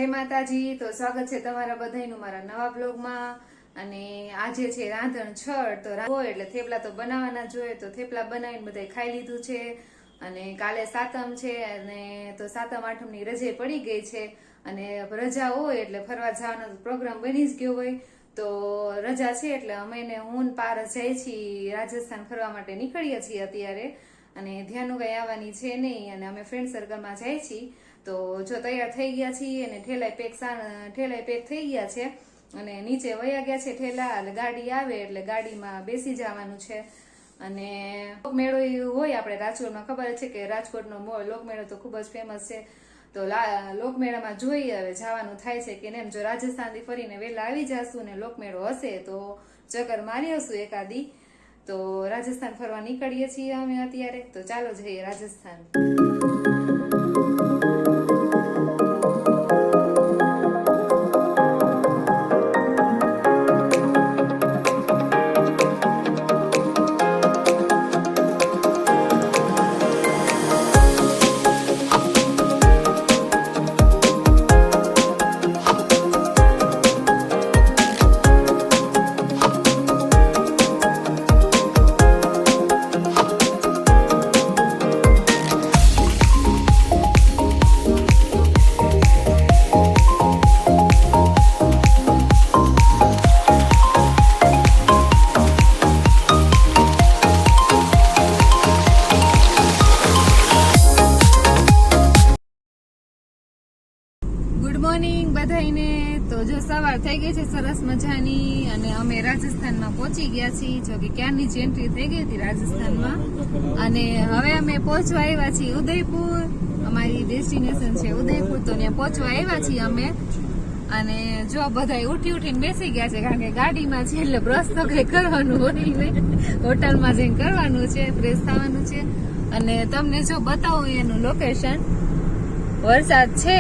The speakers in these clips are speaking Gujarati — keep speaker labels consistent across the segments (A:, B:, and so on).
A: જય માતાજી। તો સ્વાગત છે તમારા બધાનું મારા નવા બ્લોગમાં। અને આજે છે રાંધણ છઠ, તો હોય એટલે થેપલા તો બનાવવાના જ હોય, તો થેપલા બનાવીને બધાય ખાઈ લીધું છે। અને કાલે સાતમ છે, અને તો સાતમ આઠમની રજા પડી ગઈ છે, અને રજા હોય એટલે ફરવા જવાનો પ્રોગ્રામ બની જ ગયો હોય। તો રજા છે એટલે અમે હું પારસ જાય છીએ રાજસ્થાન ફરવા માટે નીકળીએ છીએ અત્યારે, અને ધ્યાનું કઈ આવવાની છે નહીં, અને અમે ફ્રેન્ડ સર્કલમાં જાય છીએ। તો જો તૈયાર થઈ ગયા છીએ, અને ઠેલાય પેક થઈ ગયા છે, અને નીચે વયા ગયા છે ઠેલા, એટલે ગાડી આવે એટલે ગાડીમાં બેસી જવાનું છે। અને લોકમેળો હોય આપણે રાજકોટમાં, ખબર છે કે રાજકોટનો લોકમેળો તો ખૂબ જ ફેમસ છે। તો લોકમેળામાં જોઈએ હવે જવાનું થાય છે કે નહીં। જો રાજસ્થાનથી ફરીને વહેલા આવી જશું ને લોકમેળો હશે તો ચક્કર મારી આવશું એકાદી। તો રાજસ્થાન ફરવા નીકળીએ છીએ અમે અત્યારે, તો ચાલો જઈએ રાજસ્થાન। Good morning બધાઈને। તો જો સવાર થઈ ગઈ છે સરસ મજાની, અને અમે રાજસ્થાનમાં પહોંચી ગયા છીએ। જો કે ક્યારની જ એન્ટ્રી થઈ ગઈ હતી રાજસ્થાનમાં, અને હવે અમે પહોંચવા આવ્યા છીએ ઉદયપુર। અમારી ડેસ્ટિનેશન છે ઉદયપુર, તો ત્યાં પહોંચવા આવ્યા છીએ અમે। અને જો બધા ઉઠીને બેસી ગયા છે, કારણ કે ગાડીમાં છે એટલે બ્રશ તો કઈ કરવાનું હોય નહીં, હોટલમાં જઈને કરવાનું છે, ફ્રેશ થવાનું છે। અને તમને જો બતાવું એનું લોકેશન, વરસાદ છે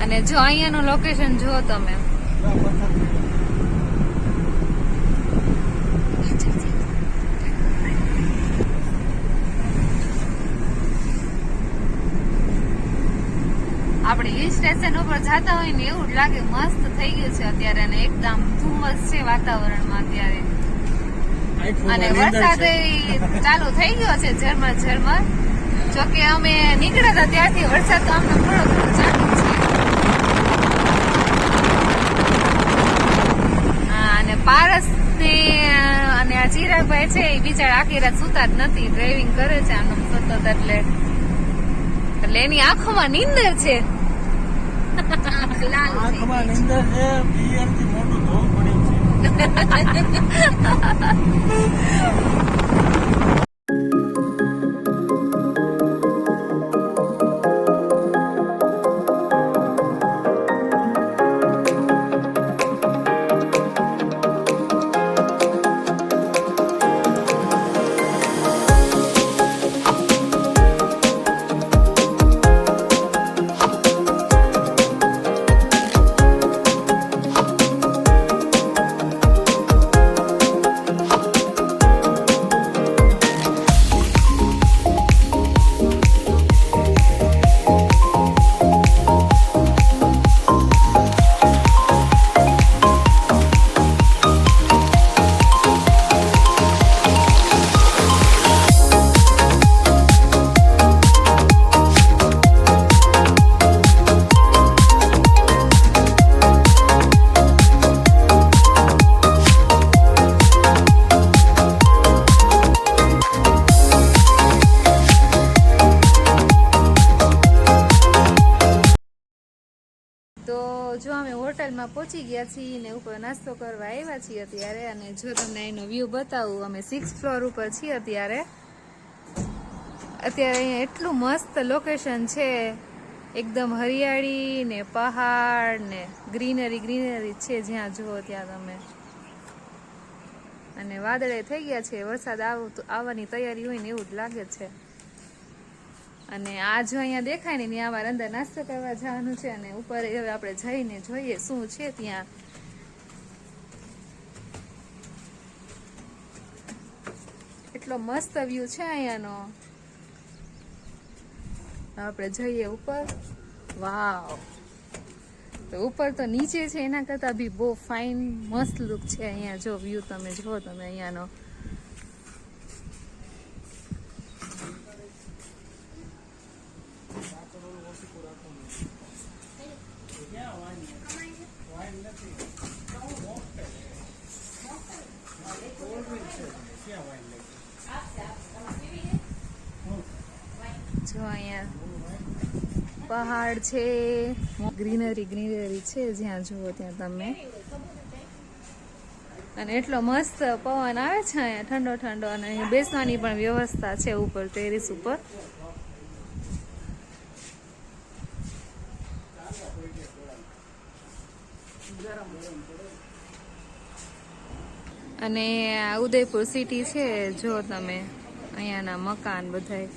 A: અને જો અહીંયાનું લોકેશન જુઓ તમે, આપણે હિલ સ્ટેશન ઉપર જતા હોય ને એવું જ લાગે, મસ્ત થઈ ગયું છે અત્યારે, અને એકદમ ધુમ્મસ છે વાતાવરણમાં અત્યારે, અને વરસાદ ચાલુ થઈ ગયો છે ઝરમર। જોકે અમે નીકળ્યા હતા ત્યારથી વરસાદ તો અમને થોડો ચાલુ છે। અને પારસ ને અને આ ચિરાગભાઈ છે એ બિચારા આખી રાત સુતા જ નથી, ડ્રાઇવિંગ કરે છે આમ સતત, એટલે એની આંખોમાં નીંદર છે। જો અમે હોટલમાં પહોંચી ગયા છીએ ને ઉપર નાસ્તો કરવા આવ્યા છીએ અત્યારે। અને જો તમને એનો વ્યૂ બતાવું, અમે 6th ફ્લોર ઉપર છીએ અત્યારે અહીંયા એટલું મસ્ત લોકેશન છે, એકદમ હરિયાળી ને પહાડ ને ગ્રીનરી છે જ્યાં જુઓ ત્યાં તમે। અને વાદળે થઈ ગયા છે, વરસાદ આવવાની તૈયારી હોય ને એવું જ લાગે છે। અને આ જો અહીંયા દેખાય ને ત્યાં અમારે અંદર નાસ્તો કરવા જવાનું છે અને ઉપર હવે આપણે જઈને જોઈએ શું છે ત્યાં. એટલો મસ્ત વ્યૂ છે અહીંયાનો. આપણે જઈએ ઉપર. વાવ, તો ઉપર તો નીચે છે એના કરતા બી બહુ ફાઇન મસ્ત લુક છે અહીંયા. જો વ્યૂ તમે જુઓ તમે અહીંયાનો. જો અહીંયા પહાડ છે, ગ્રીનરી ગ્રીનરી છે જ્યાં જુઓ ત્યાં તમે. અને એટલો મસ્ત પવન આવે છે અહીંયા, ઠંડો ઠંડો. અને બેસવાની પણ વ્યવસ્થા છે ઉપર ટેરેસ ઉપર. અને આ ઉદયપુર સિટી છે જો તમે, અહીંયાના મકાન બધાય.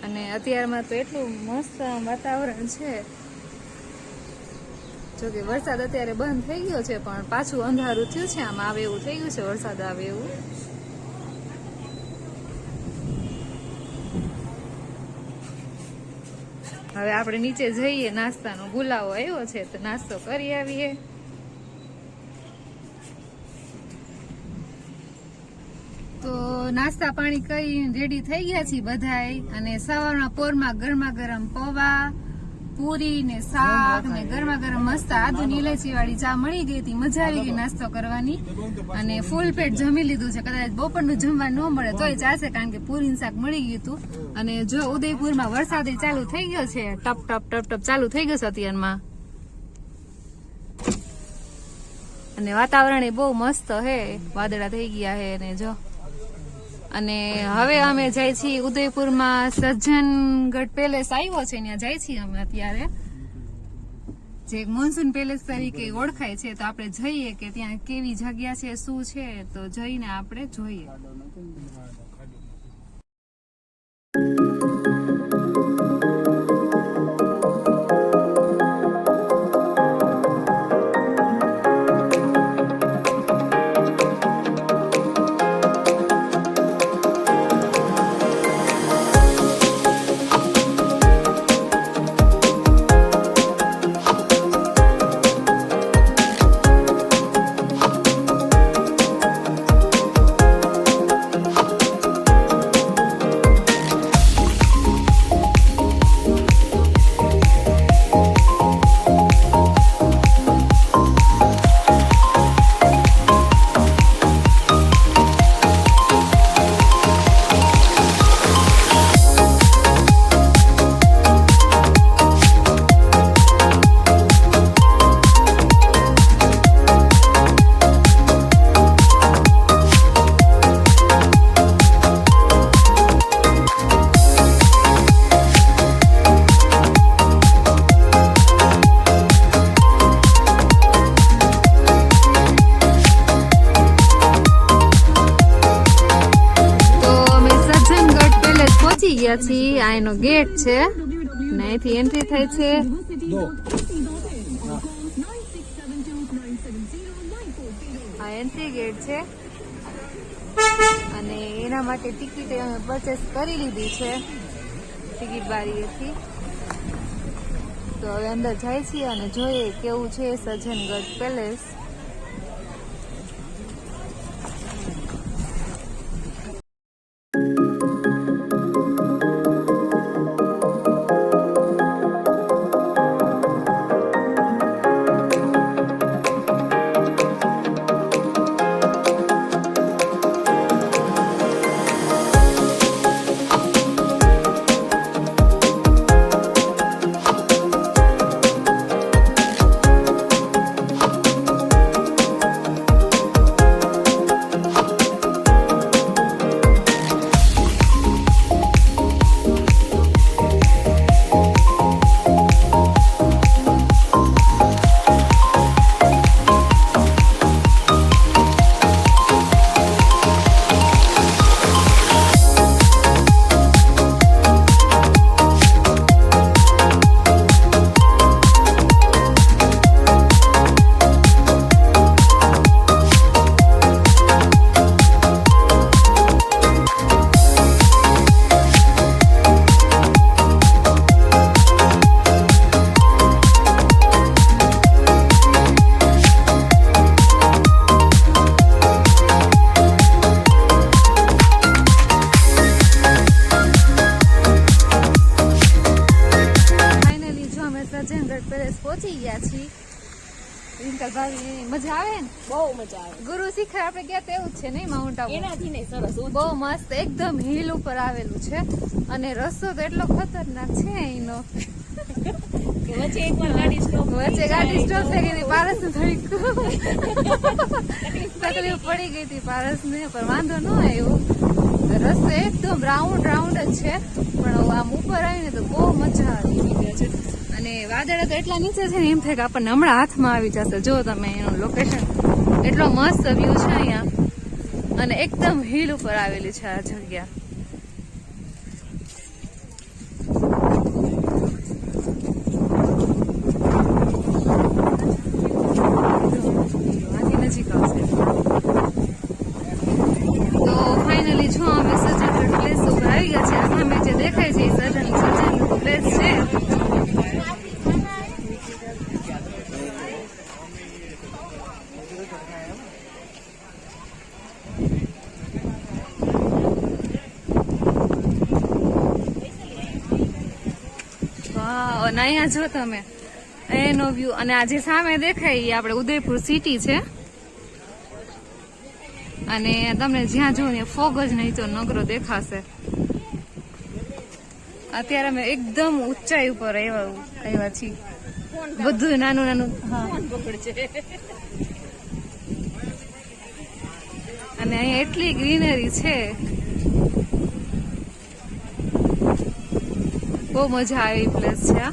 A: અને અત્યારમાં તો એટલું મસ્ત વાતાવરણ છે. જોકે વરસાદ અત્યારે બંધ થઈ ગયો છે પણ પાછું અંધારું થયું છે. આમ આવે એવું થઈ ગયું છે, વરસાદ આવે એવું. હવે આપણે નીચે જઈએ, નાસ્તાનો બોલાવો આવ્યો છે તો નાસ્તો કરી આવીએ. તો નાસ્તા પાણી કરી રેડી થઈ ગયા છીએ બધાય. અને સવારના પોરમાં ગરમા ગરમ પૌવા, પૂરી ને શાક ને ગરમા ગરમ મસ્ત આદુની ઇલાયચી વાળી ચા મળી ગઈ હતી. મજા આવી ગઈ નાસ્તો કરવાની. અને ફૂલ પેટ જમી લીધું છે. કદાચ બપોરનું જમવા ન મળે તોય ચાલશે કારણ કે પૂરી શાક મળી ગયું હતું. અને જો ઉદયપુરમાં વરસાદ ચાલુ થઈ ગયો છે, ટપ ટપ ટપ ટપ ચાલુ થઈ ગયો છે અત્યારમાં. અને વાતાવરણ એ બહુ મસ્ત હે, વાદળા થઈ ગયા હે. અને જો, અને હવે અમે જાય છીએ ઉદયપુરમાં સજ્જનગઢ પેલેસ આવ્યો છે, ત્યાં જાય છીએ અમે અત્યારે, જે મોન્સૂન પેલેસ તરીકે ઓળખાય છે. તો આપણે જઈએ કે ત્યાં કેવી જગ્યા છે, શું છે, તો જઈને આપણે જોઈએ. ગયા છીએ. આ એનો ગેટ છે ને અહીંથી એન્ટ્રી થાય છે. આ એન્ટ્રી ગેટ છે અને એના માટે ટિકિટ અમે પરચેસ કરી લીધી છે ટિકિટ બારીએથી. તો હવે અંદર જાય છીએ અને જોઈએ કેવું છે સજ્જનગઢ પેલેસ. મજા આવે ને?
B: બહુ મજા આવે.
A: ગુરુ શિખર આપણે ગયા તેવું જ છે નહીં? માઉન્ટ આબુ
B: એનાથી નહીં, સરસ.
A: બહુ મસ્ત એકદમ હિલ ઉપર આવેલું છે અને રસ્તો તો એટલો ખતરનાક છે એનો.
B: વચ્ચે એકવાર ગાડી સ્ટોપ
A: થઈ ગઈ હતી પારસ ને થોડીક તકલીફ પડી ગઈ હતી પારસ ને, પણ વાંધો ન આવ્યો. રસ્તો એકદમ રાઉન્ડ જ છે, પણ આમ ઉપર આવીને તો બહુ મજા આવી છે. અને વાદળ તો એટલા નીચે છે ને એમ થાય કે આપણને હમણાં હાથમાં આવી જશે. જો તમે એનું લોકેશન, એટલો મસ્ત વ્યૂ છે અહીંયા અને એકદમ હિલ ઉપર આવેલી છે આ જગ્યા. નજીક આવશે તો ફાઇનલી જો અમે સજ્જનગઢ પ્લેસ ઉપર આવી ગયા છે. સામે જે દેખાય છે એ સજ્જનગઢ પ્લેસ છે. અને અહીંયા જો તમે એનો વ્યૂ, અને આ જે સામે દેખાય એ આપણે ઉદયપુર સિટી છે. અને તમને જ્યાં જુઓ ને ફોગ જ નહીં તો નગરો દેખાશે. અત્યારે અમે એકદમ ઊંચાઈ ઉપર આવ્યા છીએ. બધું નાનું નાનું અને અહીંયા એટલી ગ્રીનરી છે, બહુ મજા આવે એ પ્લેસ છે.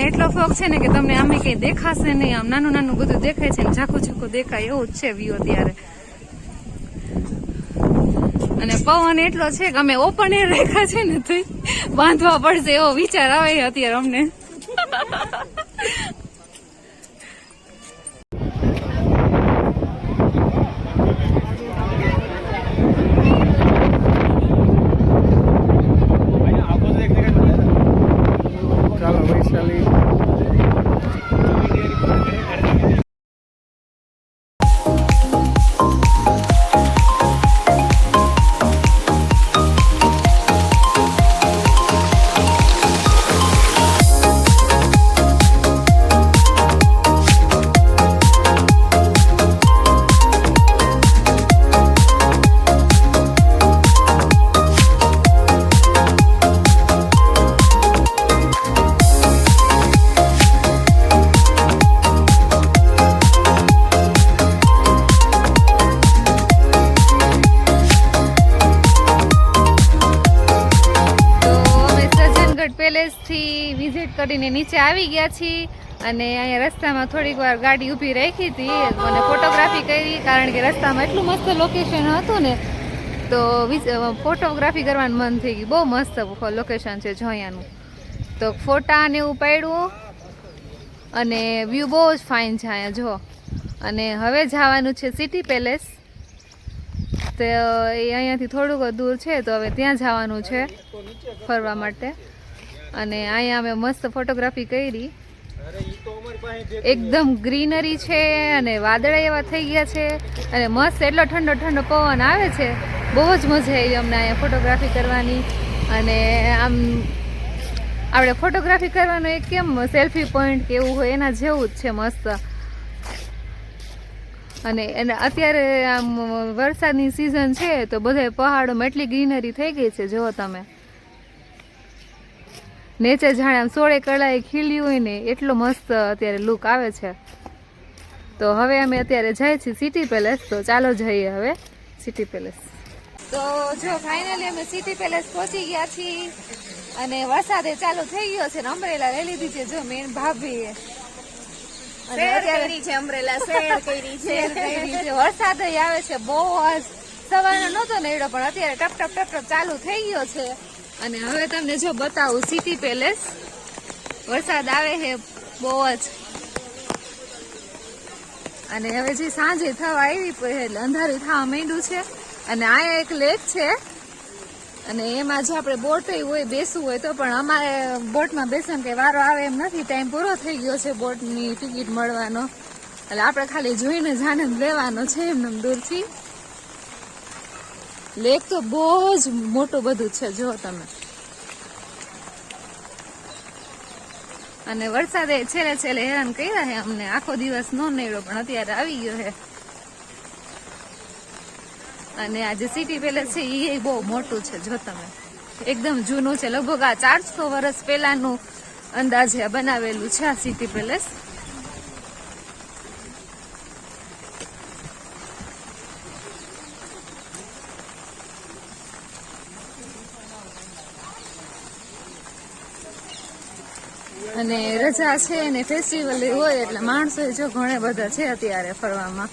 A: એટલો ફોગ છે ને કે તમને આમે કઈ દેખાશે નહીં. આમ નાનું નાનું બધું દેખાય છે ને ઝાખું ઝાખું દેખાય એવું જ છે વ્યૂ અત્યારે. અને પવન એટલો છે કે અમે ઓપન એર રાખ્યા છે ને તો બાંધવા પડશે એવો વિચાર આવે અત્યારે અમને. પેલેસ થી વિઝિટ કરીને નીચે આવી ગયા છીએ. અને અહીંયા રસ્તામાં થોડીક વાર ગાડી ઊભી રાખી હતી અને ફોટોગ્રાફી કરી, કારણ કે રસ્તામાં એટલું મસ્ત લોકેશન હતું ને તો ફોટોગ્રાફી કરવાનું મન થઈ ગયું. બહુ મસ્ત લોકેશન છે જો અહીંયાનું. તો ફોટા ને એવું પાડ્યું અને વ્યૂ બહુ જ ફાઇન છે અહીંયા જો. અને હવે જવાનું છે સિટી પેલેસ. તો એ અહીંયાથી થોડુંક દૂર છે, તો હવે ત્યાં જવાનું છે ફરવા માટે. અને અહીંયા અમે મસ્ત ફોટોગ્રાફી કરી. એકદમ ગ્રીનરી છે અને વાદળા એવા થઈ ગયા છે અને મસ્ત એટલો ઠંડો ઠંડો પવન આવે છે. બહુ જ મજા આવી અમને અહીંયા ફોટોગ્રાફી કરવાની. અને આમ આપણે ફોટોગ્રાફી કરવાનો એક કેમ સેલ્ફી પોઈન્ટ કે એવું હોય એના જેવું જ છે મસ્ત. અને અત્યારે આમ વરસાદની સિઝન છે તો બધા પહાડોમાં એટલી ગ્રીનરી થઈ ગઈ છે જુઓ તમે. નેચર જાણે આમ સોળે કળાએ ખીલ્યું હોય ને એટલો મસ્ત અત્યારે લુક આવે છે. તો હવે અમે અત્યારે જઈએ છીએ સિટી પેલેસ. તો ચાલો જઈએ હવે સિટી પેલેસ. તો જો ફાઇનલી અમે સિટી પેલેસ પહોંચી ગયા છીએ અને વરસાદે ચાલુ થઈ ગયો છે ને અમરેલા લઈ લીધી છે જો મેન ભાભીએ. અને અત્યારે
B: અમરેલા શેર કરી છે.
A: વરસાદ આવે છે બહુ જ. સવારનો નહોતો નેડો પણ અત્યારે ટપ ટપ ટપ ટપ ચાલુ થઈ ગયો છે. અને હવે તમને જો બતાવું સિટી પેલેસ. વરસાદ આવે છે બહુ જ. અને હવે જે સાંજે થવા આવી એટલે અંધારું થવા માંડ્યું છે. અને આ એક લેક છે અને એમાં જો આપણે બોટ હોય બેસવું હોય તો પણ અમારે બોટમાં બેસવાનો કે વારો આવે એમ નથી, ટાઈમ પૂરો થઈ ગયો છે બોટની ટિકિટ મળવાનો, એટલે આપણે ખાલી જોઈને જ આનંદ લેવાનો છે એમને દૂરથી. લેક તો બહુ જ મોટું બધું છે જો તમે. અને વરસાદે છેલ્લે છેલ્લે હેરાન કર્યા છે અમને, આખો દિવસ નો નીકળ્યો પણ અત્યારે આવી ગયો છે. અને આ જે સિટી પેલેસ છે એ બહુ મોટું છે જો તમે, એકદમ જૂનું છે, લગભગ આ 400 વર્ષ પહેલાનું અંદાજે બનાવેલું છે આ સિટી પેલેસ. અને રજા છે ને ફેસ્ટિવલ હોય એટલે માણસો જો ઘણા બધા છે અત્યારે ફરવામાં.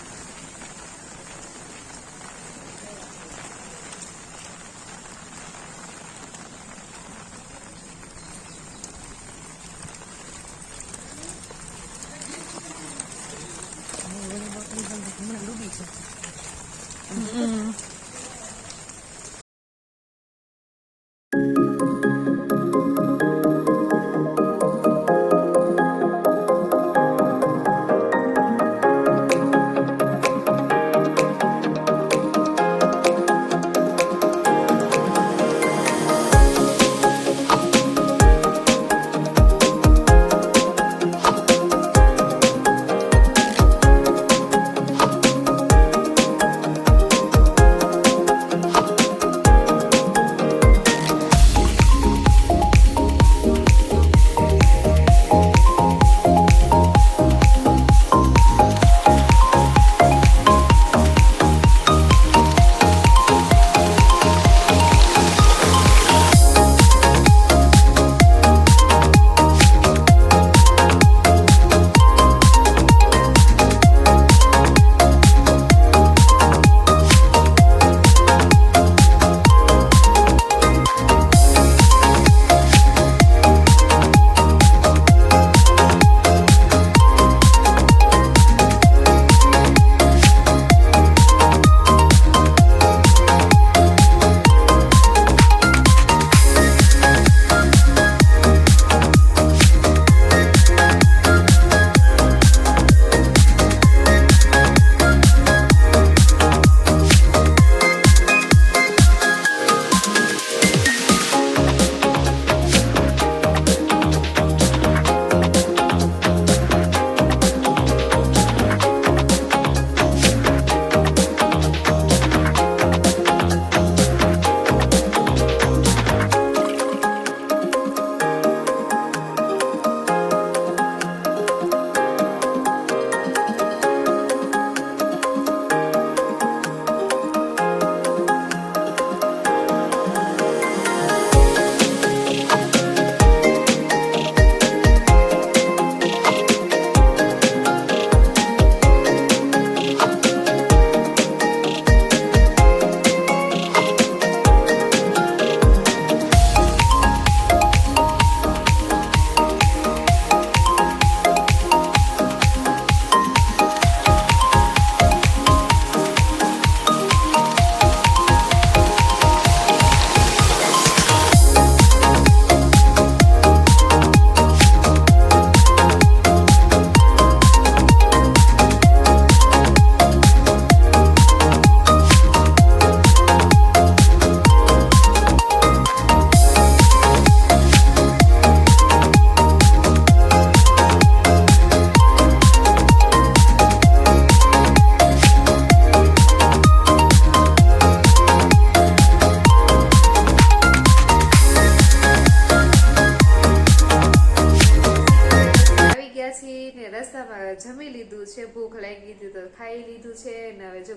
A: જમી લીધું છે, ભૂખ લાગી હતી તો ખાઈ લીધું છે અને હવે જો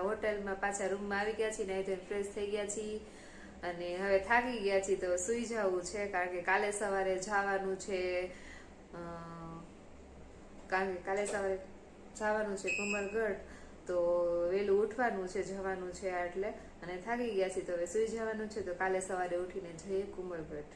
A: હોટલમાં પાછા રૂમમાં આવી ગયા છીએ, નાઈ ધોઈને ફ્રેશ થઈ ગયા છીએ અને હવે થાકી ગયા છીએ તો સુઈ જવું છે કારણ કે કાલે સવારે જવાનું છે કુંભરગઢ, તો વહેલું ઉઠવાનું છે, જવાનું છે એટલે, અને થાકી ગયા છીએ તો હવે સુઈ જવાનું છે, તો કાલે સવારે ઉઠીને જઈએ કુંભરગઢ.